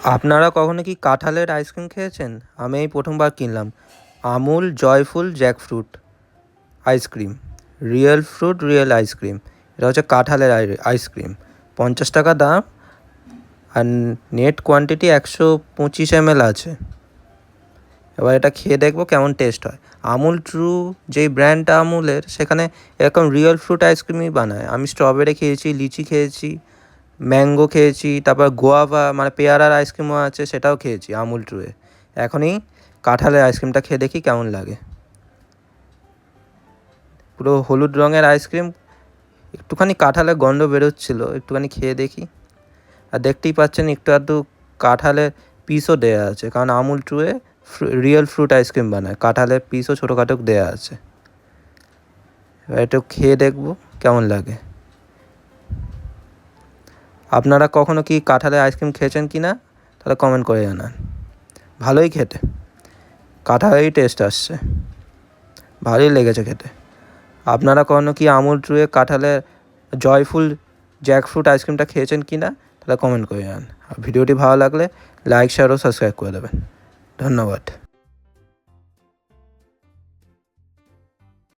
আপনারা কখনো কি কাঁঠালের আইসক্রিম খেয়েছেন? আমি এই প্রথমবার কিনলাম। Amul joyful jackfruit ice cream, real fruit real ice cream. এটা হচ্ছে কাঁঠালের আইসক্রিম। 50 টাকা দাম, আর নেট কোয়ান্টিটি 125 ml আছে। এবার এটা খেয়ে দেখবো কেমন টেস্ট হয়। আমুল ট্রু যেই ব্র্যান্ডটা আমুলের, সেখানে এরকম রিয়েল ফ্রুট আইসক্রিমই বানায়। আমি স্ট্রবেরি খেয়েছি, লিচি খেয়েছি, ম্যাঙ্গো খেয়েছি, তারপর গোয়াভা মানে পেয়ারার আইসক্রিমও আছে, সেটাও খেয়েছি আমুল ট্রুয়ে। এখনই কাঁঠালের আইসক্রিমটা খেয়ে দেখি কেমন লাগে। পুরো হলুদ রঙের আইসক্রিম, একটুখানি কাঁঠালের গন্ধ বেরোচ্ছিলো, একটুখানি খেয়ে দেখি। আর দেখতেই পাচ্ছেন একটু আধটু কাঁঠালের পিসও দেওয়া আছে, কারণ আমুল ট্রুয়ে রিয়েল ফ্রুট আইসক্রিম বানায়, কাঁঠালের পিসও ছোটোখাটো দেওয়া আছে। এবার একটু খেয়ে দেখবো কেমন লাগে। আপনারা কখনো কি কাঁঠালের আইসক্রিম খেয়েছেন কি না, তাহলে কমেন্ট করে জানান। ভালোই খেতে, কাঁঠালেরই টেস্ট আসছে, ভালোই লেগেছে খেতে। আপনারা কখনো কি আমুল ট্রুয়ে কাঁঠালের জয়ফুল জ্যাকফ্রুট আইসক্রিমটা খেয়েছেন কি না, তাহলে কমেন্ট করে জানান। আর ভিডিওটি ভালো লাগলে লাইক শেয়ার ও সাবস্ক্রাইব করে দেবেন। ধন্যবাদ।